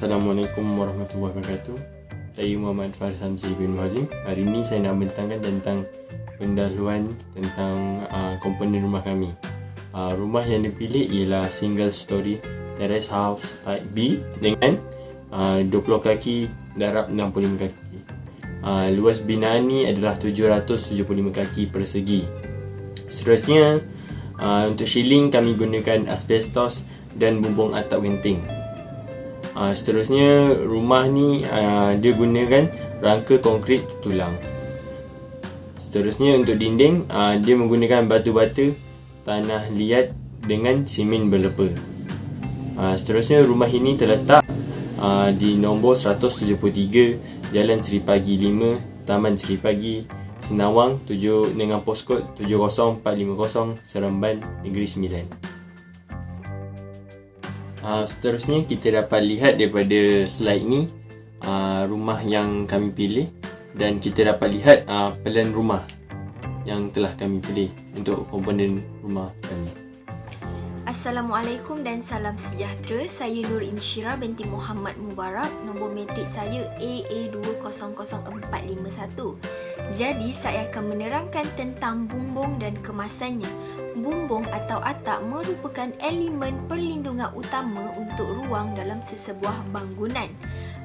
Assalamualaikum warahmatullahi wabarakatuh. Saya Muhammad Faris Hamzi bin Muazzim. Hari ini saya nak bentangkan tentang pendahuluan tentang komponen rumah kami. Rumah yang dipilih ialah single story terrace house type B dengan 20 kaki darab 65 kaki. Luas binaan ni adalah 775 kaki persegi. Seterusnya, untuk shielding kami gunakan asbestos dan bumbung atap genting. Seterusnya, rumah ni dia gunakan rangka konkrit tulang. Seterusnya, untuk dinding dia menggunakan batu bata tanah liat dengan simen berlepa. Seterusnya, rumah ini terletak di nombor 173 Jalan Seri Pagi 5, Taman Seri Pagi, Senawang 7 dengan poskod 70450, Seremban, Negeri Sembilan. Seterusnya kita dapat lihat daripada slide ini rumah yang kami pilih, dan kita dapat lihat plan rumah yang telah kami pilih untuk komponen rumah kami. Assalamualaikum dan salam sejahtera. Saya Nur Insyirah binti Muhammad Mubarak. Nombor matrik saya AA200451. Jadi saya akan menerangkan tentang bumbung dan kemasannya. Bumbung atau atap merupakan elemen perlindungan utama untuk ruang dalam sesebuah bangunan.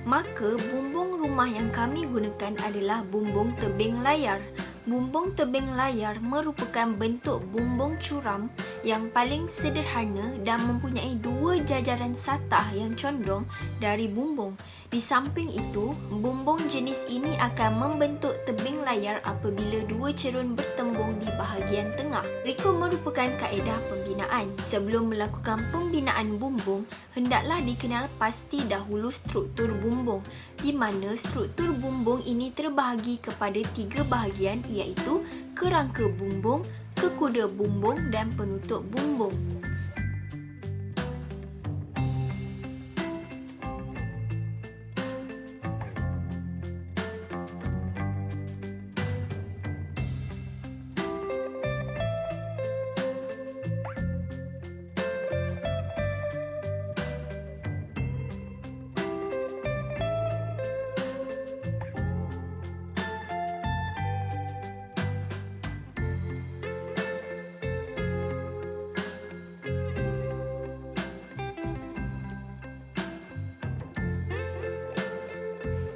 Maka bumbung rumah yang kami gunakan adalah bumbung tebing layar. Bumbung tebing layar merupakan bentuk bumbung curam yang paling sederhana dan mempunyai dua jajaran satah yang condong dari bumbung. Di samping itu, bumbung jenis ini akan membentuk tebing layar apabila dua cerun bertembung di bahagian tengah. Berikut merupakan kaedah pembinaan. Sebelum melakukan pembinaan bumbung, hendaklah dikenal pasti dahulu struktur bumbung, di mana struktur bumbung ini terbahagi kepada tiga bahagian, iaitu kerangka bumbung, kekuda bumbung dan penutup bumbung.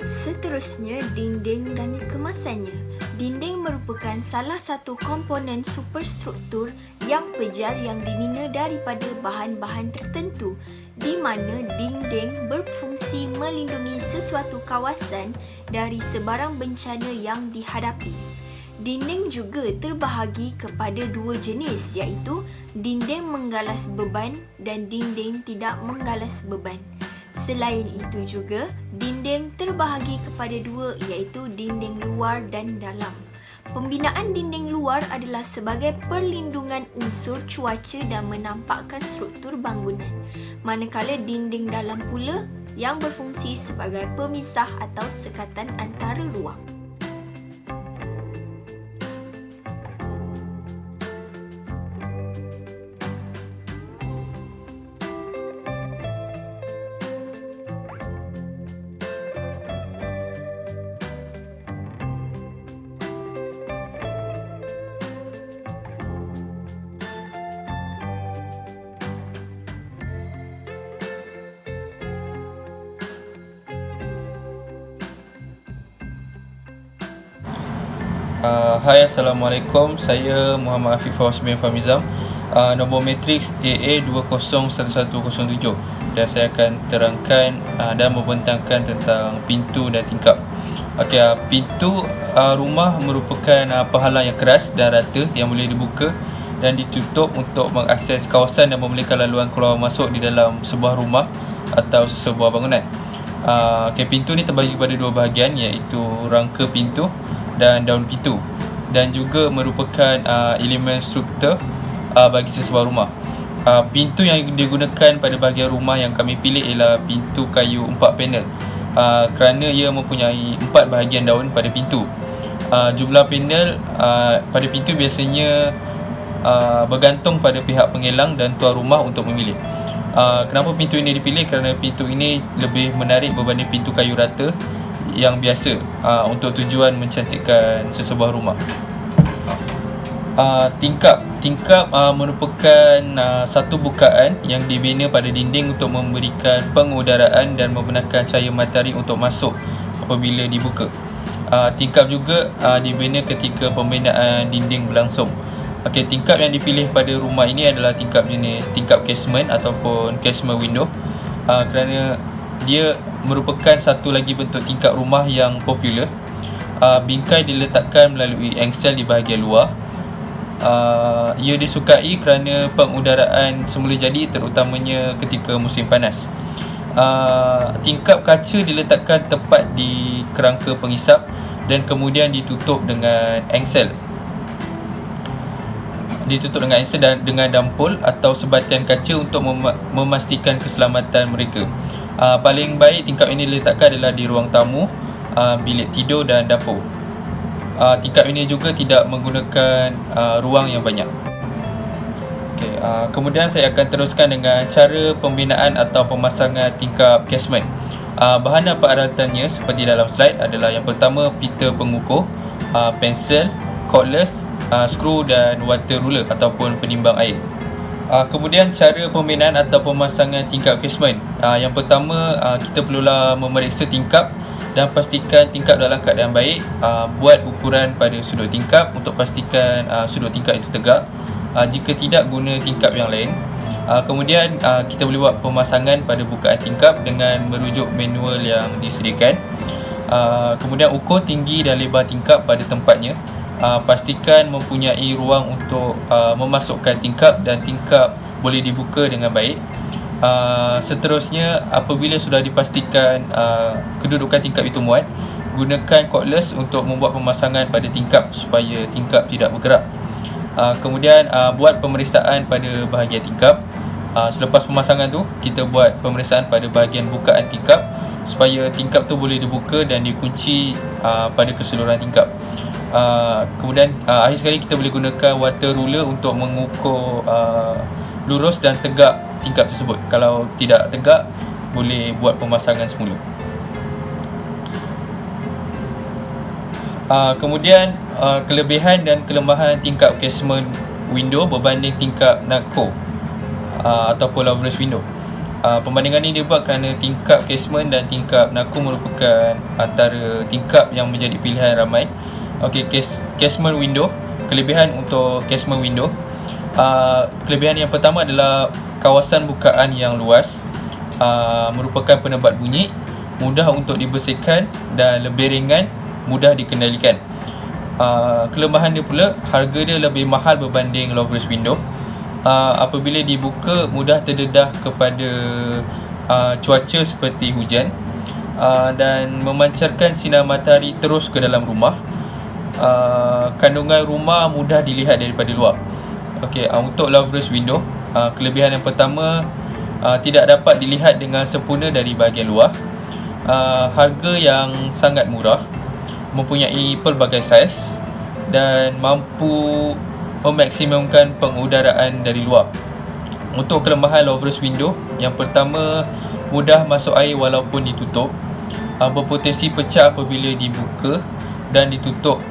Seterusnya, dinding dan kemasannya. Dinding merupakan salah satu komponen superstruktur yang pejal yang dibina daripada bahan-bahan tertentu, di mana dinding berfungsi melindungi sesuatu kawasan dari sebarang bencana yang dihadapi. Dinding juga terbahagi kepada dua jenis, iaitu dinding menggalas beban dan dinding tidak menggalas beban. Selain itu juga, dinding terbahagi kepada dua, iaitu dinding luar dan dalam. Pembinaan dinding luar adalah sebagai perlindungan unsur cuaca dan menampakkan struktur bangunan. Manakala dinding dalam pula yang berfungsi sebagai pemisah atau sekatan antara ruang. Hai, Assalamualaikum. Saya Muhammad Afifah Osman Famizam, nombor matriks AA201107, dan saya akan terangkan dan membentangkan tentang pintu dan tingkap. Pintu rumah merupakan penghalang yang keras dan rata yang boleh dibuka dan ditutup untuk mengakses kawasan dan membolehkan laluan keluar masuk di dalam sebuah rumah atau sebuah bangunan. Pintu ni terbagi kepada dua bahagian, iaitu rangka pintu dan daun pintu, dan juga merupakan elemen struktur bagi sesebuah rumah. Pintu yang digunakan pada bahagian rumah yang kami pilih ialah pintu kayu 4 panel, kerana ia mempunyai 4 bahagian daun pada pintu. Jumlah panel pada pintu biasanya bergantung pada pihak pengelang dan tuan rumah untuk memilih. Kenapa pintu ini dipilih? Kerana pintu ini lebih menarik berbanding pintu kayu rata yang biasa, untuk tujuan mencantikkan sesebuah rumah. Tingkap merupakan satu bukaan yang dibina pada dinding untuk memberikan pengudaraan dan membenarkan cahaya matahari untuk masuk apabila dibuka. Tingkap juga dibina ketika pembinaan dinding berlangsung. Tingkap yang dipilih pada rumah ini adalah tingkap jenis tingkap casement ataupun casement window, kerana dia merupakan satu lagi bentuk tingkap rumah yang popular. Bingkai diletakkan melalui engsel di bahagian luar. Ia disukai kerana pengudaraan semula jadi, terutamanya ketika musim panas. Tingkap kaca diletakkan tepat di kerangka pengisap dan kemudian ditutup dengan engsel. Dan dengan dampul atau sebatian kaca untuk memastikan keselamatan mereka. Paling baik tingkap ini diletakkan adalah di ruang tamu, bilik tidur dan dapur. Tingkap ini juga tidak menggunakan ruang yang banyak. Kemudian saya akan teruskan dengan cara pembinaan atau pemasangan tingkap casement. Bahan dan peralatannya seperti dalam slide adalah yang pertama pita pengukur, pensel, cordless, skru dan water ruler ataupun penimbang air. Kemudian cara pembinaan atau pemasangan tingkap casement. Yang pertama, kita perlulah memeriksa tingkap dan pastikan tingkap dalam keadaan baik. Buat ukuran pada sudut tingkap untuk pastikan sudut tingkap itu tegak. Jika tidak, guna tingkap yang lain. Kemudian kita boleh buat pemasangan pada bukaan tingkap dengan merujuk manual yang disediakan. Kemudian ukur tinggi dan lebar tingkap pada tempatnya. Pastikan mempunyai ruang untuk memasukkan tingkap dan tingkap boleh dibuka dengan baik. Seterusnya, apabila sudah dipastikan kedudukan tingkap itu muat, gunakan cordless untuk membuat pemasangan pada tingkap supaya tingkap tidak bergerak. Kemudian buat pemeriksaan pada bahagian tingkap. Selepas pemasangan tu, kita buat pemeriksaan pada bahagian bukaan tingkap supaya tingkap tu boleh dibuka dan dikunci pada keseluruhan tingkap. Kemudian akhir sekali kita boleh gunakan water ruler untuk mengukur lurus dan tegak tingkap tersebut. Kalau tidak tegak, boleh buat pemasangan semula. Kemudian kelebihan dan kelemahan tingkap casement window berbanding tingkap nako ataupun louvered window. Perbandingan ini dibuat kerana tingkap casement dan tingkap nako merupakan antara tingkap yang menjadi pilihan ramai. Casement window. Kelebihan untuk casement window, kelebihan yang pertama adalah kawasan bukaan yang luas, merupakan penebat bunyi, mudah untuk dibersihkan dan lebih ringan, mudah dikendalikan. Kelemahan dia pula, harga dia lebih mahal berbanding louvered window. Apabila dibuka, mudah terdedah kepada cuaca seperti hujan, dan memancarkan sinar matahari terus ke dalam rumah. Kandungan rumah mudah dilihat daripada luar. Untuk louvered window, kelebihan yang pertama, tidak dapat dilihat dengan sempurna dari bahagian luar. Harga yang sangat murah, mempunyai pelbagai saiz dan mampu memaksimumkan pengudaraan dari luar. Untuk kelemahan louvered window, yang pertama, mudah masuk air walaupun ditutup, berpotensi pecah apabila dibuka dan ditutup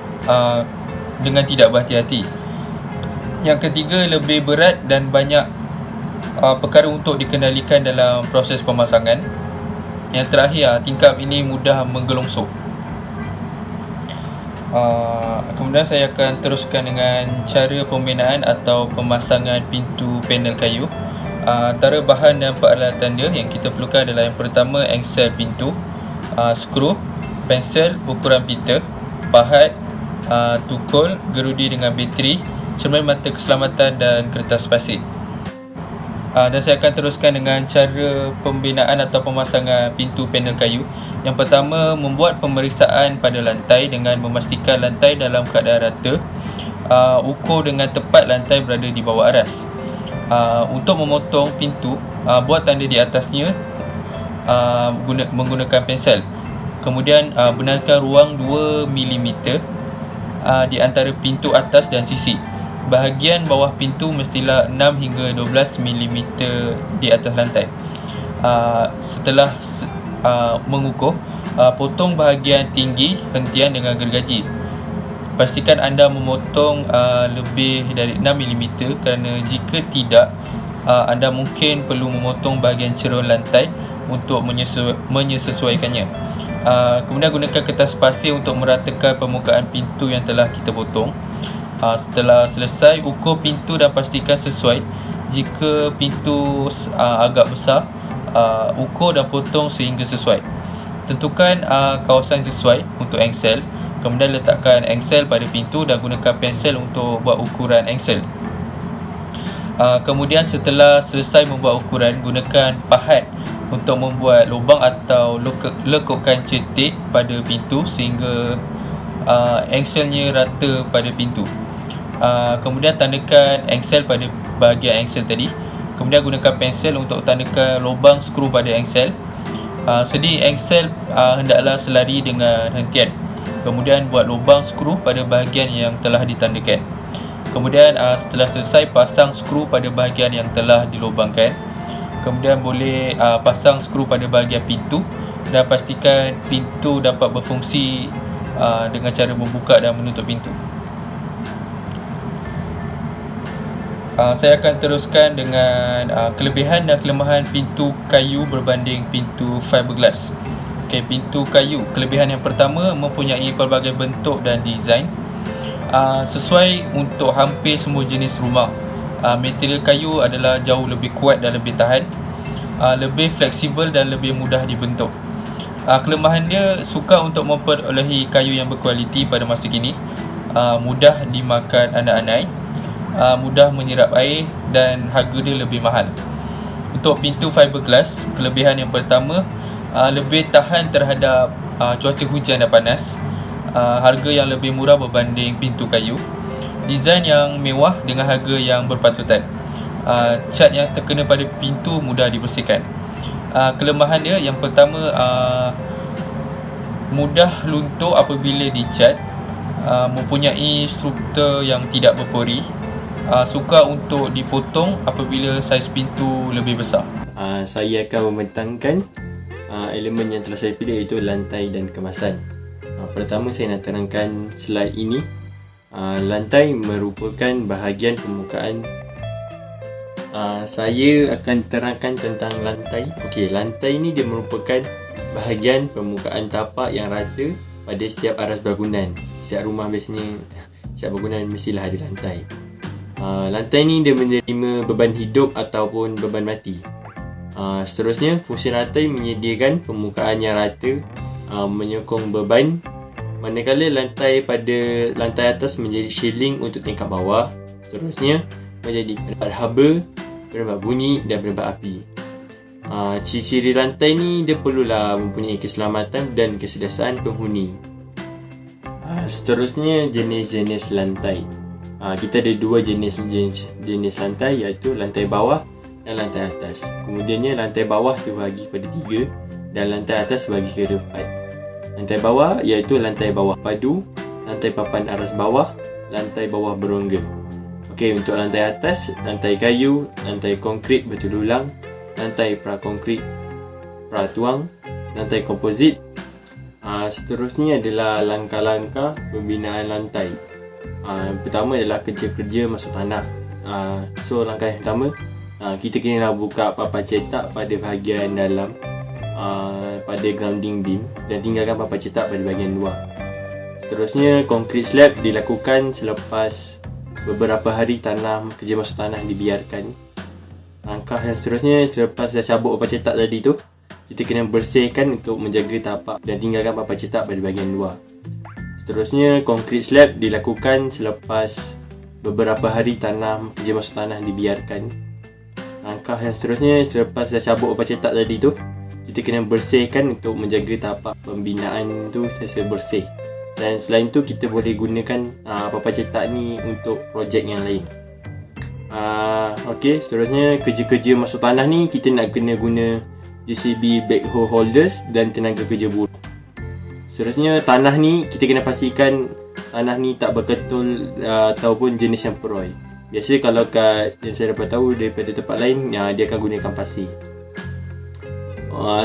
dengan tidak berhati-hati. Yang ketiga, lebih berat dan banyak perkara untuk dikendalikan dalam proses pemasangan. Yang terakhir, tingkap ini mudah menggelongsok. Kemudian saya akan teruskan dengan cara pembinaan atau pemasangan pintu panel kayu. Antara bahan dan peralatan dia yang kita perlukan adalah yang pertama, engsel pintu, skru, pensel ukuran pita, pahat, tukul, gerudi dengan bateri, cermin mata keselamatan dan kertas pasir. Dan saya akan teruskan dengan cara pembinaan atau pemasangan pintu panel kayu. Yang pertama, membuat pemeriksaan pada lantai dengan memastikan lantai dalam keadaan rata. Ukur dengan tepat lantai berada di bawah aras. Untuk memotong pintu, buat tanda di atasnya menggunakan pensel. Kemudian benarkan ruang 2 mm di antara pintu atas dan sisi. bahagian bawah pintu mestilah 6 hingga 12 mm di atas lantai. Setelah mengukuh, potong bahagian tinggi hentian dengan gergaji. Pastikan anda memotong lebih dari 6 mm kerana jika tidak, anda mungkin perlu memotong bahagian cerun lantai untuk menyesuaikannya. Kemudian gunakan kertas pasir untuk meratakan permukaan pintu yang telah kita potong. Setelah selesai, ukur pintu dan pastikan sesuai. Jika pintu agak besar, ukur dan potong sehingga sesuai. Tentukan kawasan sesuai untuk engsel. Kemudian letakkan engsel pada pintu dan gunakan pensel untuk buat ukuran engsel. Kemudian setelah selesai membuat ukuran, gunakan pahat untuk membuat lubang atau lekukkan cetek pada pintu sehingga engselnya rata pada pintu. Kemudian tandakan engsel pada bahagian engsel tadi. Kemudian gunakan pensel untuk tandakan lubang skru pada engsel. Sedia engsel hendaklah selari dengan hentian. Kemudian buat lubang skru pada bahagian yang telah ditandakan. Kemudian setelah selesai, pasang skru pada bahagian yang telah dilubangkan. Kemudian boleh pasang skru pada bahagian pintu dan pastikan pintu dapat berfungsi dengan cara membuka dan menutup pintu. Saya akan teruskan dengan kelebihan dan kelemahan pintu kayu berbanding pintu fiberglass. Pintu kayu. Kelebihan yang pertama, mempunyai pelbagai bentuk dan design sesuai untuk hampir semua jenis rumah. Material kayu adalah jauh lebih kuat dan lebih tahan, lebih fleksibel dan lebih mudah dibentuk. Kelemahan dia, sukar untuk memperolehi kayu yang berkualiti pada masa kini, mudah dimakan anak-anak, mudah menyerap air dan harga dia lebih mahal. Untuk pintu fiberglass, kelebihan yang pertama, lebih tahan terhadap cuaca hujan dan panas, harga yang lebih murah berbanding pintu kayu, desain yang mewah dengan harga yang berpatutan, cat yang terkena pada pintu mudah dibersihkan. Kelemahan dia, yang pertama, mudah luntur apabila dicat, mempunyai struktur yang tidak berpori, sukar untuk dipotong apabila saiz pintu lebih besar. Saya akan membentangkan elemen yang telah saya pilih, iaitu lantai dan kemasan. Pertama, saya nak terangkan slide ini. Lantai merupakan bahagian permukaan. Saya akan terangkan tentang lantai. Lantai ni dia merupakan bahagian permukaan tapak yang rata pada setiap aras bangunan. Setiap rumah biasanya, setiap bangunan mestilah ada lantai. Lantai ni dia menerima beban hidup ataupun beban mati. Seterusnya, fungsi lantai menyediakan permukaan yang rata, menyokong beban, manakala lantai pada lantai atas menjadi shielding untuk tingkat bawah. Seterusnya, menjadi penebat haba, penebat bunyi dan penebat api. Ciri-ciri lantai ni dia perlulah mempunyai keselamatan dan kesedasaan penghuni. Seterusnya, jenis-jenis lantai. Kita ada dua jenis lantai, iaitu lantai bawah dan lantai atas. Kemudiannya, lantai bawah terbahagi pada 3 dan lantai atas bagi kepada 4. Lantai bawah iaitu lantai bawah padu, lantai papan aras bawah, lantai bawah berongga. Untuk lantai atas, lantai kayu, lantai konkrit bertulang, lantai pra-konkrit pra-tuang, lantai komposit. Seterusnya adalah langkah-langkah pembinaan lantai. Pertama adalah kerja-kerja masuk tanah. Langkah yang pertama, kita kena buka papan cetak pada bahagian dalam, pada grounding beam, dan tinggalkan papan cetak pada bahagian luar. Seterusnya, concrete slab dilakukan selepas beberapa hari kerja masuk tanah dibiarkan. Langkah yang seterusnya, selepas dah cabut papan cetak tadi tu, kita kena bersihkan untuk menjaga tapak dan tinggalkan papan cetak pada bahagian luar. Seterusnya, concrete slab dilakukan selepas beberapa hari kerja masuk tanah dibiarkan. Langkah yang seterusnya, selepas dah cabut papan cetak tadi tu, kita kena bersihkan untuk menjaga tapak pembinaan tu sentiasa bersih. Dan selain tu, kita boleh gunakan papan cetak ni untuk projek yang lain. Seterusnya, kerja-kerja masuk tanah ni kita nak kena guna JCB backhoe holders dan tenaga kerja buruh. Seterusnya, tanah ni kita kena pastikan tanah ni tak berketul ataupun jenis yang peroi. Biasa kalau yang saya dapat tahu daripada tempat lain, dia akan gunakan pasir.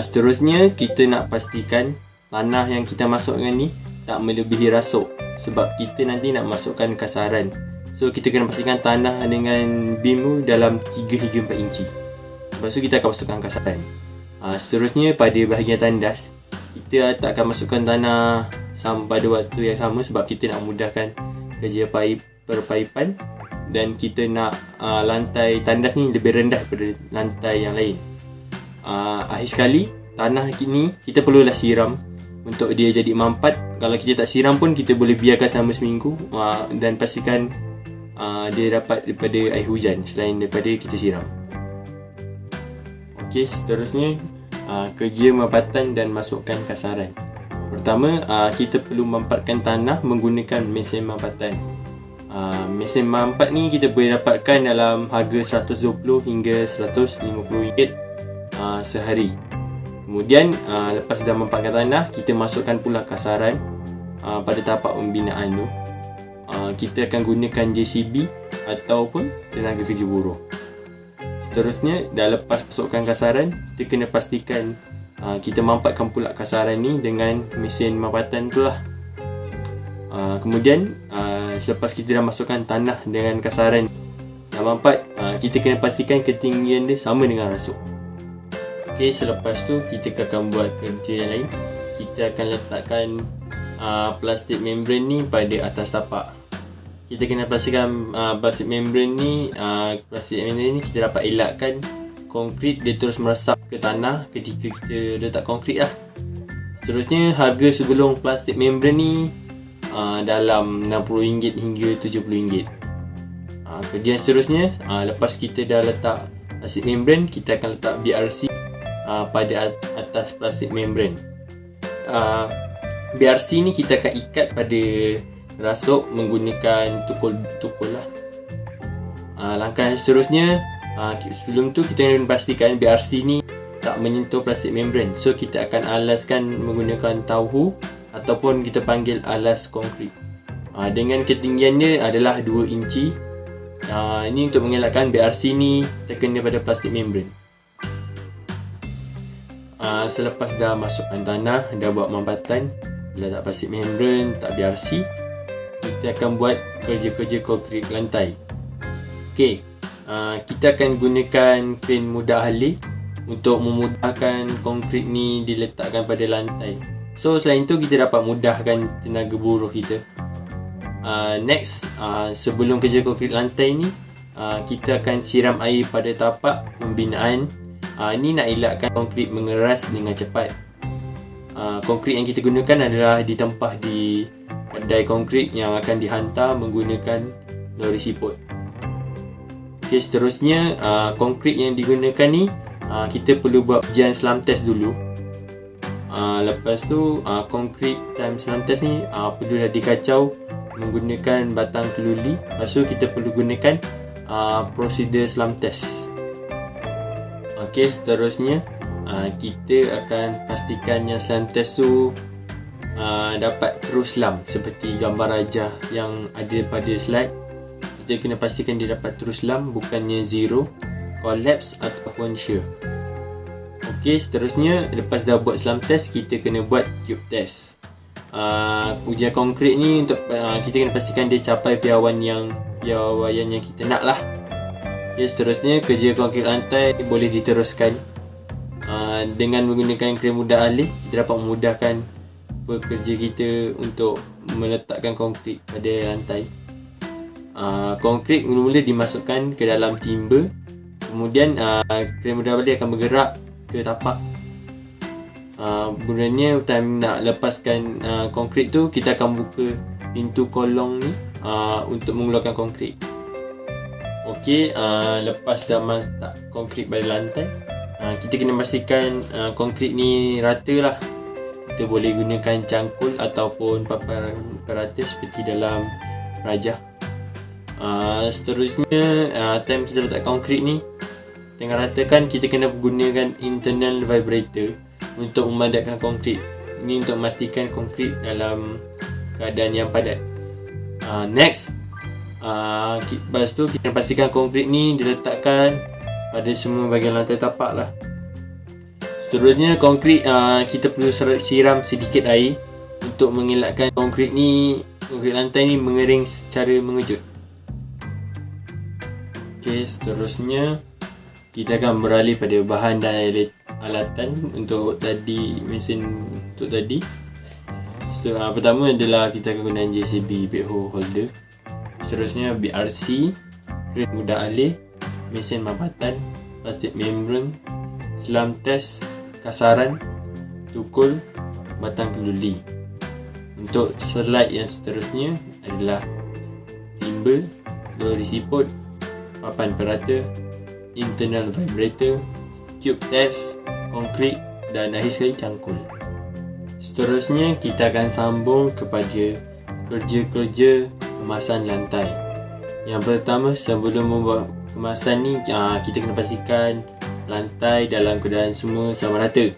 Seterusnya, kita nak pastikan tanah yang kita masukkan ni tak melebihi rasuk, sebab kita nanti nak masukkan kasaran. So kita kena pastikan tanah dengan beam tu dalam 3 hingga 4 inci. Lepas tu kita akan masukkan kasaran. Seterusnya, pada bahagian tandas, kita tak akan masukkan tanah pada waktu yang sama, sebab kita nak mudahkan kerja perpaipan, dan kita nak lantai tandas ni lebih rendah daripada lantai yang lain. Akhir sekali, tanah ni kita perlulah siram untuk dia jadi mampat. Kalau kita tak siram pun, kita boleh biarkan selama seminggu, dan pastikan dia dapat daripada air hujan selain daripada kita siram. Okey, seterusnya kerja mampatan dan masukkan kasaran. Pertama, kita perlu mampatkan tanah menggunakan mesin mampatan. Mesin mampat ni kita boleh dapatkan dalam harga 120 hingga 150 ringgit sehari. Kemudian lepas dah mampatkan tanah, kita masukkan pula kasaran pada tapak pembinaan tu. Kita akan gunakan JCB ataupun tenaga kerja buruh. Seterusnya, dah lepas masukkan kasaran, kita kena pastikan kita mampatkan pula kasaran ni dengan mesin mampatan tu lah. Kemudian selepas kita dah masukkan tanah dengan kasaran dah mampat, kita kena pastikan ketinggian dia sama dengan rasuk. Okey, selepas tu kita akan buat kerja yang lain. Kita akan letakkan plastik membran ni pada atas tapak. Kita kena pastikan plastik membran ni kita dapat elakkan konkrit dia terus meresap ke tanah ketika kita letak konkrit lah. Seterusnya, harga sebelum plastik membran ni dalam RM60 hingga RM70. Kerja seterusnya, lepas kita dah letak plastik membran, kita akan letak BRC pada atas plastik membran. BRC ni kita akan ikat pada rasuk menggunakan tukul lah. Langkah seterusnya, sebelum tu kita kena pastikan BRC ni tak menyentuh plastik membran. So kita akan alaskan menggunakan tauhu ataupun kita panggil alas konkrit. Dengan ketinggian dia adalah 2 inci. Ini untuk mengelakkan BRC ni terkena pada plastik membran. Selepas dah masukkan tanah, dah buat mampatan, dah tak plastik membran, tak BRC, kita akan buat kerja-kerja konkrit lantai. Okey, kita akan gunakan kren mudah alih untuk memudahkan konkrit ni diletakkan pada lantai. So selain tu, kita dapat mudahkan tenaga buruh kita. Next, sebelum kerja konkrit lantai ni, kita akan siram air pada tapak pembinaan. Ini nak elakkan konkrit mengeras dengan cepat. Konkrit yang kita gunakan adalah ditempah di kedai konkrit yang akan dihantar menggunakan lori siput. Okey, seterusnya konkrit yang digunakan ni kita perlu buat ujian slam test dulu. Lepas tu konkrit time slam test ni perlu dah dikacau menggunakan batang keluli. Lepas tu kita perlu gunakan prosedur slam test. Okey, seterusnya kita akan pastikan yang slam test tu dapat terus slam seperti gambar rajah yang ada pada slide. Kita kena pastikan dia dapat terus slam, bukannya zero, collapse ataupun shear. Okey, seterusnya lepas dah buat slam test, kita kena buat cube test. Ujian konkrit ni untuk kita kena pastikan dia capai piawaian yang kita nak lah. Okey, seterusnya kerja konkrit lantai boleh diteruskan dengan menggunakan kren mudah alih. Kita dapat memudahkan pekerja kita untuk meletakkan konkrit pada lantai. Konkrit mula-mula dimasukkan ke dalam timber, kemudian kren mudah alih akan bergerak ke tapak. Gunanya time nak lepaskan konkrit tu, kita akan buka pintu kolong ni untuk mengeluarkan konkrit. Okey, lepas dah letak konkrit pada lantai, kita kena pastikan konkrit ni rata lah. Kita boleh gunakan cangkul ataupun paparan perata seperti dalam rajah. Seterusnya, time kita letak konkrit ni tengah ratakan, kita kena gunakan internal vibrator untuk memadamkan konkrit. Ini untuk memastikan konkrit dalam keadaan yang padat. Next, lepas tu kita pastikan konkrit ni diletakkan pada semua bahagian lantai tapak lah. Seterusnya konkrit kita perlu siram sedikit air untuk mengelakkan konkrit lantai ni mengering secara mengejut. Okey, seterusnya kita akan beralih pada bahan dan alatan untuk mesin untuk tadi. Pertama adalah kita akan guna JCB backhoe holder. Seterusnya BRC, kren mudah alih, mesin mapatan, plastik membran, selam test, kasaran, tukul, batang kenduli. Untuk slide yang seterusnya adalah timber, lori siput, papan perata, internal vibrator, cube test, konkrit dan akhir sekali cangkul. Seterusnya kita akan sambung kepada kerja-kerja kemasan lantai. Yang pertama, sebelum membuat kemasan ni, kita kena pastikan lantai dalam keadaan semua sama rata.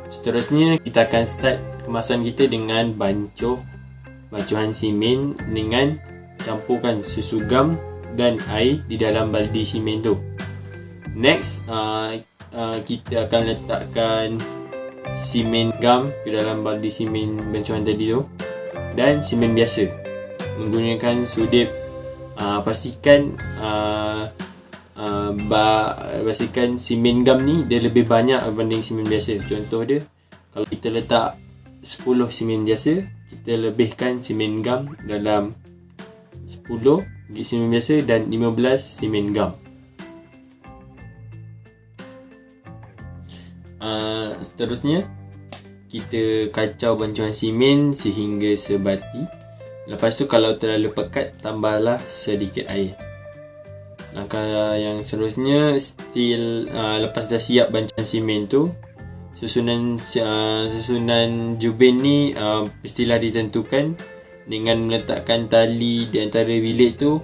Seterusnya kita akan start kemasan kita dengan bancuhan simen dengan campurkan susu gam dan air di dalam baldi simen tu. Next, kita akan letakkan simen gam ke dalam baldi simen bancuhan tadi tu dan simen biasa menggunakan sudip. Pastikan simen gam ni dia lebih banyak berbanding simen biasa. Contoh dia, kalau kita letak 10 simen biasa, kita lebihkan simen gam dalam 10 simen biasa dan 15 simen gam. Seterusnya kita kacau bancuhan simen sehingga sebati. Lepas tu kalau terlalu pekat, tambahlah sedikit air. Langkah yang seterusnya, lepas dah siap bancuhan simen tu, susunan jubin ni mestilah ditentukan dengan meletakkan tali di antara bilik tu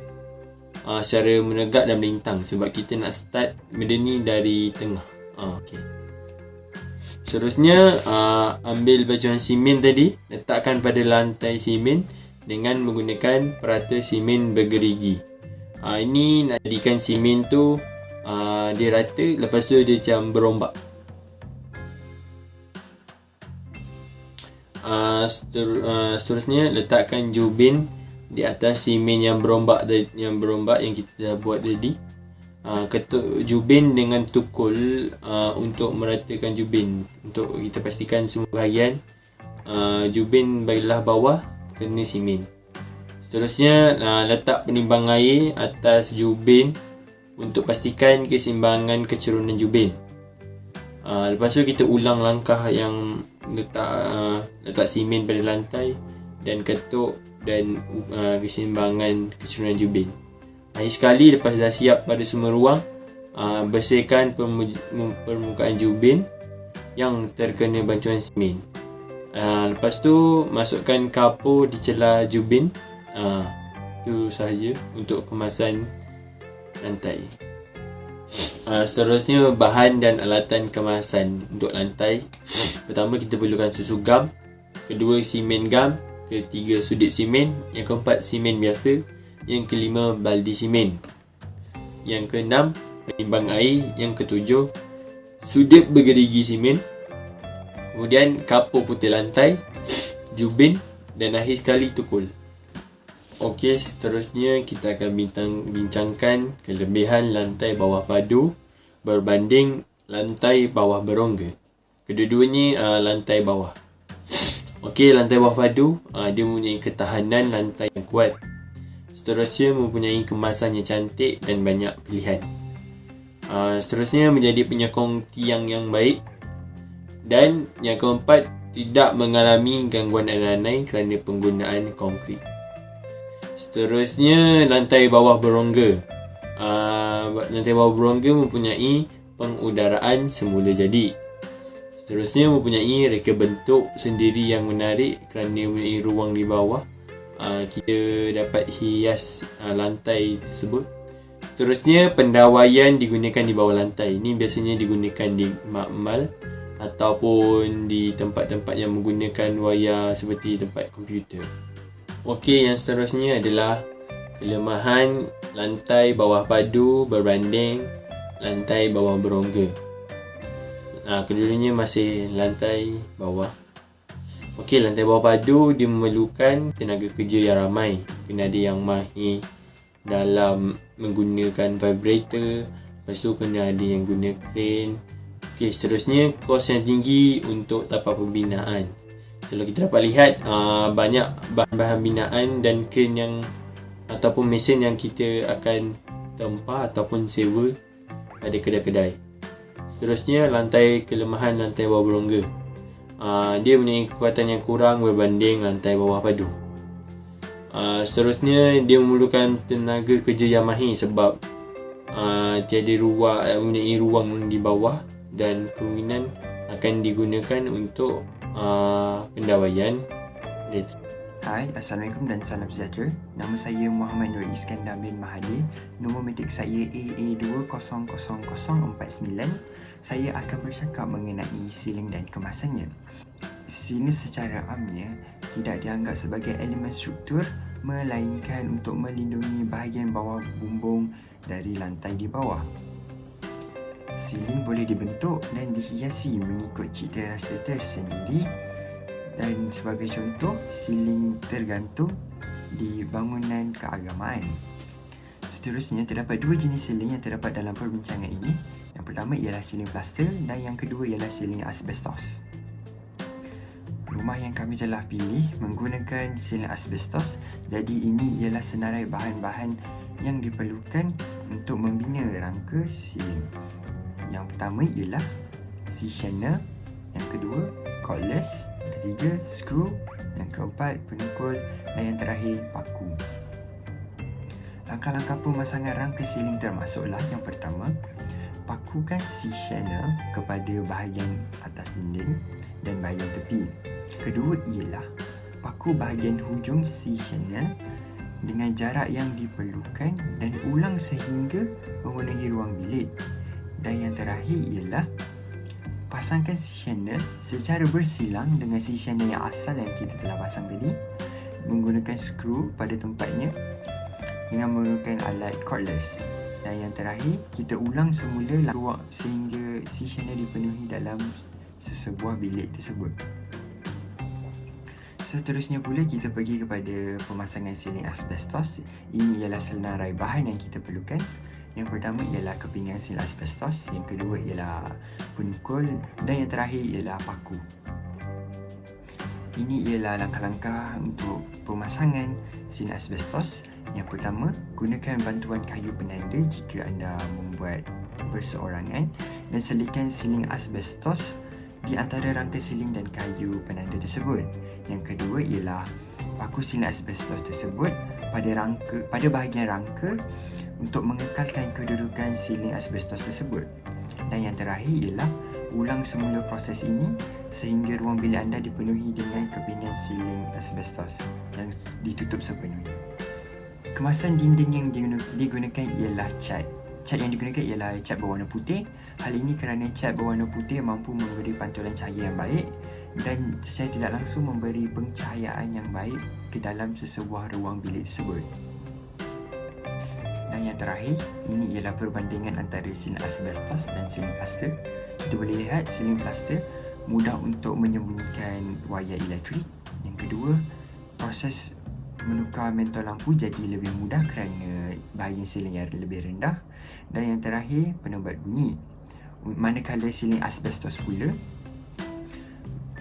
secara menegak dan melintang, sebab kita nak start benda ni dari tengah. Okay. Seterusnya, ambil bancuhan simen tadi, letakkan pada lantai simen dengan menggunakan perata simen bergerigi. Ini nak jadikan simen tu dia rata, lepas tu dia macam berombak. Seterusnya, letakkan jubin di atas simen yang berombak yang kita dah buat tadi. Ketuk jubin dengan tukul untuk meratakan jubin. Untuk kita pastikan semua bahagian jubin bagilah bawah kena simen. Seterusnya, letak penimbang air atas jubin untuk pastikan keseimbangan kecerunan jubin. Lepas tu kita ulang langkah yang letak simen pada lantai dan ketuk dan keseimbangan kecerunan jubin. Akhir sekali, lepas dah siap pada semua ruang, bersihkan permukaan jubin yang terkena bancuhan simen. Lepas tu masukkan kapur di celah jubin. Itu sahaja untuk kemasan lantai. Seterusnya, bahan dan alatan kemasan untuk lantai. Pertama, kita perlukan susu gam. Kedua, simen gam. Ketiga, sudip simen. Yang keempat, simen biasa. Yang kelima, baldi simen. Yang keenam, penimbang air. Yang ketujuh, sudip bergerigi simen. Kemudian kapur putih lantai, jubin dan akhir sekali tukul. Okey, seterusnya kita akan bincangkan kelebihan lantai bawah padu berbanding lantai bawah berongga. Kedua-duanya lantai bawah. Okey, lantai bawah padu dia mempunyai ketahanan lantai yang kuat. Seterusnya, mempunyai kemasan yang cantik dan banyak pilihan. Seterusnya, menjadi penyokong tiang yang baik. Dan yang keempat, tidak mengalami gangguan anai-anai kerana penggunaan konkrit. Seterusnya, lantai bawah berongga. Lantai bawah berongga mempunyai pengudaraan semula jadi. Seterusnya, mempunyai reka bentuk sendiri yang menarik kerana mempunyai ruang di bawah. Kita dapat hias lantai tersebut. Seterusnya, pendawaian digunakan di bawah lantai. Ini biasanya digunakan di makmal ataupun di tempat-tempat yang menggunakan wayar seperti tempat komputer. Okey, yang seterusnya adalah kelemahan lantai bawah padu berbanding lantai bawah berongga. Kedudukannya masih lantai bawah. Okey, lantai bawah padu dia memerlukan tenaga kerja yang ramai. Kena ada yang mahir dalam menggunakan vibrator. Lepas tu kena ada yang guna crane. Okey, seterusnya kos yang tinggi untuk tapak pembinaan. Kalau kita dapat lihat banyak bahan-bahan binaan dan crane yang ataupun mesin yang kita akan tempah ataupun sewa pada kedai-kedai. Seterusnya kelemahan lantai bawah berongga. Dia mempunyai kekuatan yang kurang berbanding lantai bawah padu. Seterusnya dia memerlukan tenaga kerja yang mahir sebab tiada mempunyai ruang di bawah dan kemungkinan akan digunakan untuk pendawaian elektrik. Hai, Assalamualaikum dan salam sejahtera. Nama saya Muhammad Nur Iskandar bin Mahathir. Nombor metrik saya AA20049. Saya akan bercakap mengenai siling dan kemasannya. Siling secara amnya tidak dianggap sebagai elemen struktur, melainkan untuk melindungi bahagian bawah bumbung dari lantai di bawah. Siling boleh dibentuk dan dihiasi mengikut cita rasa tersendiri. Dan sebagai contoh, siling tergantung di bangunan keagamaan. Seterusnya, terdapat dua jenis siling yang terdapat dalam perbincangan ini. Yang pertama ialah siling plaster dan yang kedua ialah siling asbestos. Rumah yang kami telah pilih menggunakan siling asbestos, jadi ini ialah senarai bahan-bahan yang diperlukan untuk membina rangka siling. Yang pertama ialah C-channel, yang kedua cordless, yang ketiga skru, yang keempat penukul dan yang terakhir paku. Langkah-langkah pemasangan rangka siling termasuklah yang pertama, pakukan C-channel kepada bahagian atas dinding dan bahagian tepi. Kedua ialah paku bahagian hujung C-channel dengan jarak yang diperlukan dan ulang sehingga memenuhi ruang bilik. Dan yang terakhir ialah pasangkan C-channel secara bersilang dengan C-channel yang asal yang kita telah pasang tadi, menggunakan skru pada tempatnya dengan menggunakan alat cordless. Dan yang terakhir, kita ulang semula ruang sehingga C-channel dipenuhi dalam sesebuah bilik tersebut. Seterusnya pula kita pergi kepada pemasangan siling asbestos. Ini ialah senarai bahan yang kita perlukan. Yang pertama ialah kepingan siling asbestos, yang kedua ialah penukul dan yang terakhir ialah paku. Ini ialah langkah-langkah untuk pemasangan siling asbestos. Yang pertama, gunakan bantuan kayu penanda jika anda membuat berseorangan dan selitkan siling asbestos di antara rangka siling dan kayu penanda tersebut. Yang kedua ialah paku siling asbestos tersebut pada bahagian rangka untuk mengekalkan kedudukan siling asbestos tersebut. Dan yang terakhir ialah ulang semula proses ini sehingga ruang bilik anda dipenuhi dengan kepingan siling asbestos yang ditutup sepenuhnya. Kemasan dinding yang digunakan ialah cat. Cat yang digunakan ialah cat berwarna putih. Hal ini kerana cat berwarna putih mampu memberi pantulan cahaya yang baik dan secara tidak langsung memberi pencahayaan yang baik ke dalam sesebuah ruang bilik tersebut. Dan yang terakhir, ini ialah perbandingan antara siling asbestos dan siling plaster. Kita boleh lihat siling plaster mudah untuk menyembunyikan wayar elektrik. Yang kedua, proses menukar mentol lampu jadi lebih mudah kerana bahagian siling yang lebih rendah. Dan yang terakhir, penebat bunyi. Manakala siling asbestos pula,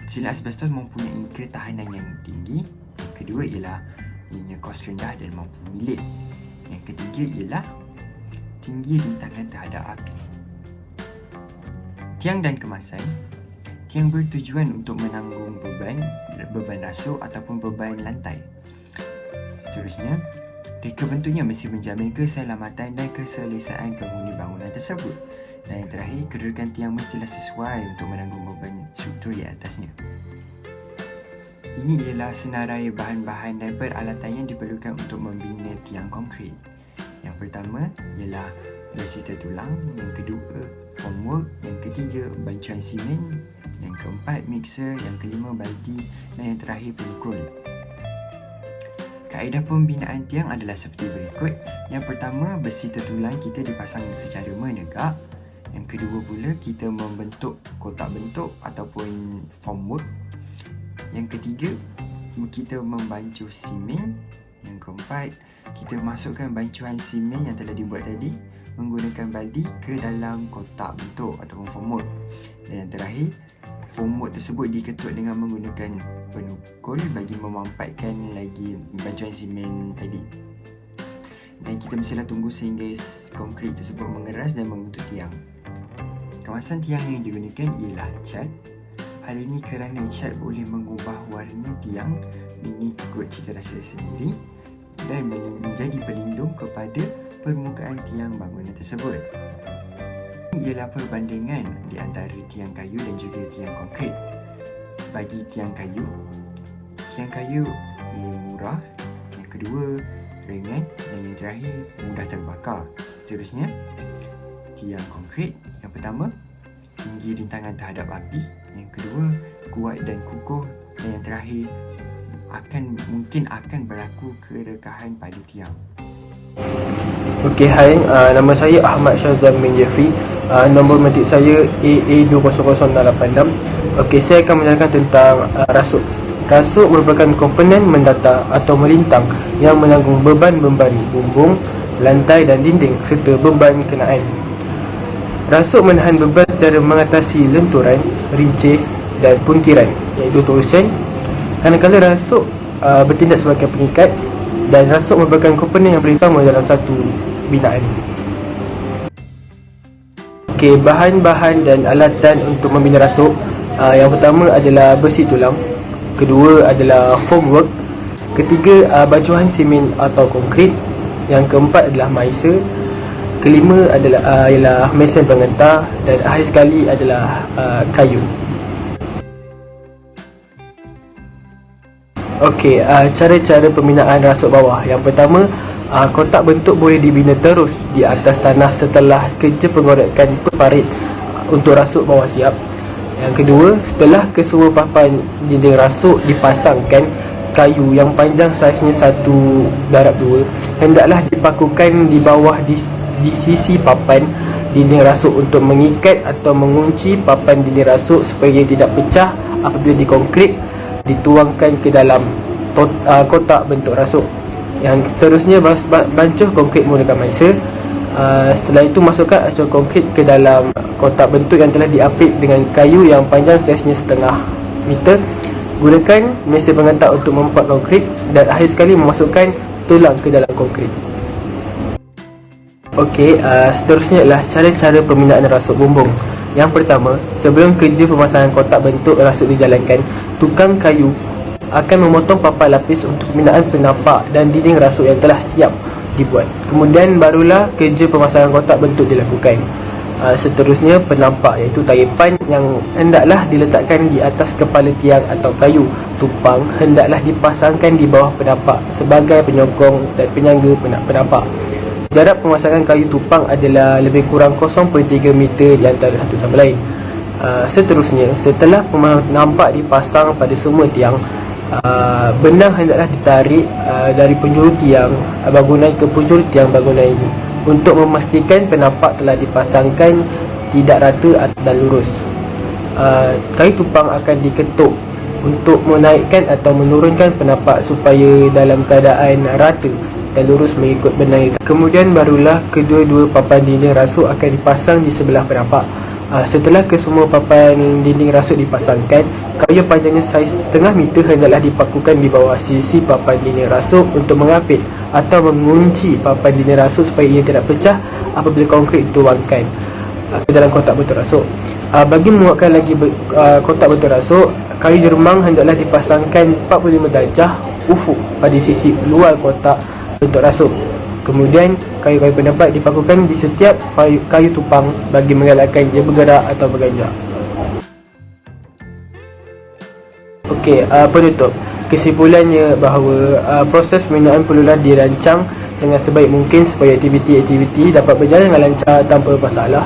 siling asbestos mempunyai ketahanan yang tinggi. Yang kedua ialah ianya kos rendah dan mampu milik. Yang ketiga ialah tinggi rintangan terhadap api. Tiang dan kemasan. Tiang bertujuan untuk menanggung beban rasuk ataupun beban lantai. Seterusnya, reka bentuknya mesti menjamin keselamatan dan keselesaan penghuni bangunan tersebut. Dan yang terakhir, kedudukan tiang mestilah sesuai untuk menanggung beban struktur di atasnya. Ini ialah senarai bahan-bahan dan peralatan yang diperlukan untuk membina tiang konkrit. Yang pertama ialah besi tertulang, yang kedua formwork, yang ketiga bancuan simen, yang keempat mixer, yang kelima baldi dan yang terakhir penukul. Kaedah pembinaan tiang adalah seperti berikut. Yang pertama, besi tertulang kita dipasang secara menegak. Yang kedua pula, kita membentuk kotak bentuk ataupun formwork. Yang ketiga, kita membancuh simen. Yang keempat, kita masukkan bancuhan simen yang telah dibuat tadi menggunakan baldi ke dalam kotak bentuk ataupun formwork. Dan yang terakhir, formwork tersebut diketuk dengan menggunakan penukul bagi memampatkan lagi bancuhan simen tadi. Dan kita mestilah tunggu sehingga konkrit tersebut mengeras dan membentuk tiang. Kemasan tiang yang digunakan ialah cat. Hal ini kerana cat boleh mengubah warna tiang mengikut cita rasa sendiri dan menjadi pelindung kepada permukaan tiang bangunan tersebut. Ini ialah perbandingan di antara tiang kayu dan juga tiang konkrit. Bagi tiang kayu ia murah, yang kedua ringan dan yang terakhir mudah terbakar. Seterusnya, tiang konkrit yang pertama tinggi rintangan terhadap api, yang kedua kuat dan kukuh, dan yang terakhir mungkin akan berlaku kerekahan pada tiang. Okey, hai, nama saya Ahmad Syazam bin Jeffrey. Nombor matrik saya AA200686. Okey, saya akan menjelaskan tentang rasuk. Rasuk merupakan komponen mendata atau melintang yang menanggung beban membari bumbung, lantai dan dinding serta beban kenaan. Rasuk menahan beban secara mengatasi lenturan, rincih dan puntiran, iaitu torsion. Kadang-kadang rasuk bertindak sebagai pengikat, dan rasuk merupakan komponen yang paling utama dalam satu binaan. Okey, bahan-bahan dan alatan untuk membina rasuk. Yang pertama adalah besi tulang, kedua adalah formwork, ketiga bancuhan simen atau konkrit, yang keempat adalah maisa, kelima ialah mesin pengentar, dan akhir sekali adalah kayu. Okey, cara-cara pembinaan rasuk bawah. Yang pertama, kotak bentuk boleh dibina terus di atas tanah setelah kerja pengorekan parit untuk rasuk bawah siap. Yang kedua, setelah kesemua papan dinding rasuk dipasangkan, kayu yang panjang saiznya 1/2 hendaklah dipakukan di bawah di sisi papan dinding rasuk untuk mengikat atau mengunci papan dinding rasuk supaya tidak pecah apabila dikonkrit dituangkan ke dalam kotak bentuk rasuk. Yang seterusnya, bancuh konkrit menggunakan maisa. Setelah itu, masukkan asur konkrit ke dalam kotak bentuk yang telah diapit dengan kayu yang panjang saiznya 1/2 meter. Gunakan mesin pengentar untuk membuat konkrit, dan akhir sekali memasukkan tulang ke dalam konkrit. Okey, seterusnya adalah cara-cara pembinaan rasuk bumbung. Yang pertama, sebelum kerja pemasangan kotak bentuk rasuk dijalankan, tukang kayu akan memotong papan lapis untuk pembinaan penampak dan dinding rasuk yang telah siap dibuat. Kemudian barulah kerja pemasangan kotak bentuk dilakukan. Seterusnya, penampak, iaitu taripan yang hendaklah diletakkan di atas kepala tiang atau kayu tupang hendaklah dipasangkan di bawah penampak sebagai penyokong dan penyangga penampak. Jarak pemasangan kayu tupang adalah lebih kurang 0.3 meter di antara satu sama lain. Seterusnya, setelah penampak dipasang pada semua tiang, benang hendaklah ditarik dari penjuru tiang bangunan ke penjuru tiang bangunan ini untuk memastikan penampak telah dipasangkan tidak rata dan lurus. Kayu tupang akan diketuk untuk menaikkan atau menurunkan penampak supaya dalam keadaan rata dan lurus mengikut benang. Kemudian barulah kedua-dua papan dinding rasuk akan dipasang di sebelah penampak. Setelah kesemua papan dinding rasuk dipasangkan, kayu panjangnya saiz 1/2 meter hendaklah dipakukan di bawah sisi papan dinding rasuk untuk mengapit atau mengunci papan dinding rasuk supaya ia tidak pecah apabila konkrit dituangkan ke dalam kotak bentuk rasuk. Bagi menguatkan lagi kotak bentuk rasuk, kayu jermang hendaklah dipasangkan 45 darjah ufuk pada sisi luar kotak bentuk rasuk. Kemudian kayu-kayu penampak dipakukan di setiap kayu tupang bagi mengelakkan ia bergerak atau berganjak. Okey, penutup. Kesimpulannya bahawa proses pembinaan perlulah dirancang dengan sebaik mungkin supaya aktiviti-aktiviti dapat berjalan dengan lancar tanpa masalah.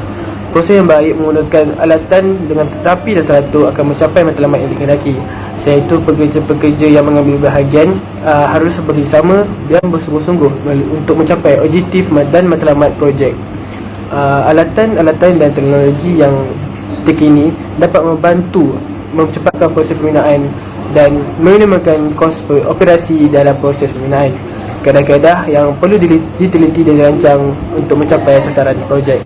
Proses yang baik menggunakan alatan dengan rapi dan teratur akan mencapai matlamat yang dikehendaki. iaitu pekerja-pekerja yang mengambil bahagian harus bekerjasama dan bersungguh-sungguh untuk mencapai objektif dan matlamat projek. Alatan-alatan dan teknologi yang terkini dapat membantu memcepatkan proses pembinaan dan minimumkan kos operasi dalam proses pembinaan. Kaedah-kaedah yang perlu diteliti dan dirancang untuk mencapai sasaran projek.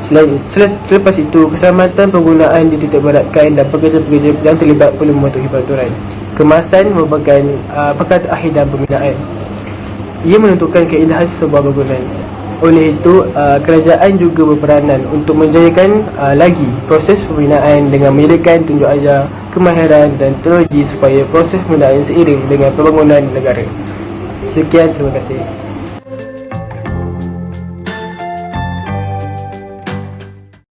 Selepas itu, keselamatan penggunaan dititikberatkan dan pekerja-pekerja yang terlibat perlu mematuhi peraturan. Kemasan merupakan perkara akhir dalam pembinaan. Ia menentukan keindahan sebuah bangunan. Oleh itu, kerajaan juga berperanan untuk menjayakan lagi proses pembinaan dengan menyediakan tunjuk ajar, kemahiran dan teknologi supaya proses pembinaan seiring dengan pembangunan negara. Sekian, terima kasih.